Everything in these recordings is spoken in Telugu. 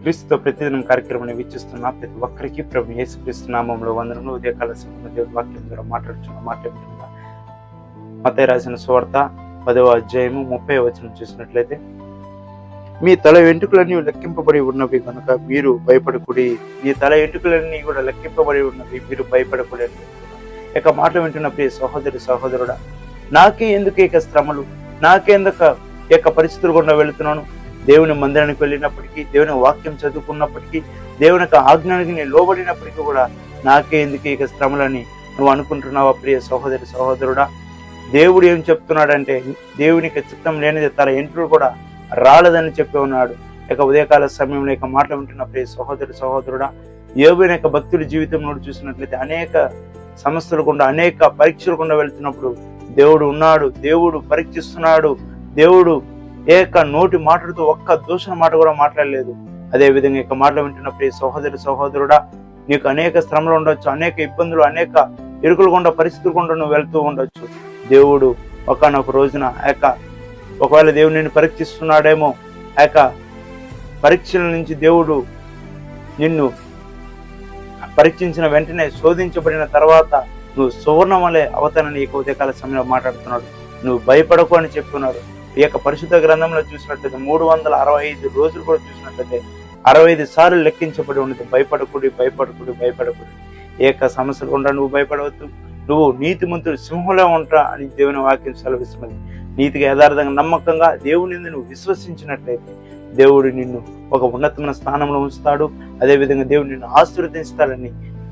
క్రీస్తుతో ప్రతిదినం కార్యక్రమాన్ని వీక్షిస్తున్న ప్రతి ఒక్కరికి ప్రభు యేసుక్రీస్తు నామములో వందనములు. ఉదయకాల సమయంలో దేవుని వాక్యం ద్వారా మాట్లాడుతున్న మాట్లాడుతున్నా మత్తయి రాసిన సువార్త 10వ అధ్యాయము 30వ వచనం చూసినట్లయితే, మీ తల వెంట్రుకలన్నీ లెక్కింపబడి ఉన్నవి కనుక మీరు భయపడకుడి. మీ తల వెంట్రుకలన్నీ కూడా లెక్కింపబడి ఉన్నవి, మీరు భయపడకుడి. ఇక మాటలు వింటున్న ప్రియ సహోదరి సహోదరుడా, నాకే ఎందుకు ఇక శ్రమలు, నాకెందుకు ఇక పరిస్థితులు గుండా వెళుతున్నాను? దేవుని మందిరానికి వెళ్ళినప్పటికీ, దేవుని వాక్యం చదువుకున్నప్పటికీ, దేవుని యొక్క ఆజ్ఞానికి నేను లోబడినప్పటికీ కూడా నాకే ఎందుకు ఇక శ్రమలని నువ్వు అనుకుంటున్నావా? ప్రియ సహోదరి సహోదరుడా, దేవుడు ఏం చెప్తున్నాడంటే, దేవునికి చిత్తం లేనిది తన ఎంట్రులు కూడా రాలేదని చెప్పి ఉన్నాడు. ఇక ఉదయకాల సమయంలో ఇక మాటలు వింటున్న ప్రియ సహోదరి సహోదరుడా, యోబు యొక్క భక్తుడి జీవితంలో చూసినట్లయితే అనేక సమస్యలు గుండా, అనేక పరీక్షలు గుండా వెళ్తున్నప్పుడు దేవుడు ఉన్నాడు, దేవుడు పరీక్షిస్తున్నాడు. దేవుడు ఏక నోటి మాటలతో ఒక్క దూషణ మాట కూడా మాట్లాడలేదు. అదే విధంగా ఇక మాటలు వింటున్న ప్రియ సహోదరి సహోదరుడా, నీకు అనేక శ్రమలు ఉండొచ్చు, అనేక ఇబ్బందులు, అనేక ఇరుకులు గుండా, పరిస్థితులు గుండా నువ్వు వెళ్తూ ఉండొచ్చు. దేవుడు ఒకనొక రోజున ఒకవేళ దేవుడు నిన్ను పరీక్షిస్తున్నాడేమో, పరీక్షల నుంచి దేవుడు నిన్ను పరీక్షించిన వెంటనే శోధించబడిన తర్వాత నువ్వు సువర్ణమలే అవతానని ఈ ఉదయకాల సమయంలో మాట్లాడుతున్నాడు. నువ్వు భయపడకు అని చెప్తున్నాడు. ఈ యొక్క పరిశుద్ధ గ్రంథంలో చూసినట్లయితే 365 రోజులు కూడా చూసినట్లయితే 65 సార్లు లెక్కించబడి ఉన్నది, భయపడకుడి, భయపడకుడి, భయపడకుడి. ఏక సమస్యలు గుండా నువ్వు భయపడవద్దు. నువ్వు నీతిమంతుడు సింహంలో ఉంటా అని దేవుని వాక్యం సెలవిస్తున్నది. నీతిగా, యథార్థంగా, నమ్మకంగా దేవుని నువ్వు విశ్వసించినట్లయితే దేవుడు నిన్ను ఒక ఉన్నతమైన స్థానంలో ఉంచుతాడు. అదేవిధంగా దేవుడు నిన్ను ఆశీర్వదిస్తాడని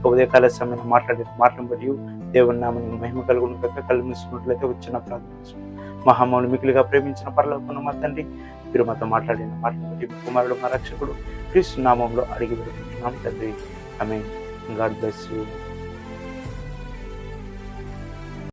ఉదయకాల సమయంలో మాటలను బట్టి దేవుని నామమున మహిమ కలుగును గాక. కళ్ళు మూసుకున్నట్లయితే వచ్చిన ప్రార్థన. మహామౌని మిక్కిలిగా ప్రేమించిన పరలోకమున్న మా తండ్రి, మీరు మాతో మాట్లాడిన మాటలను బట్టి మీ కుమారుడు, మా రక్షకుడు క్రీస్తు నామంలో అడిగి పెడుతున్నాం తండ్రి. ఆమేన్. God bless you.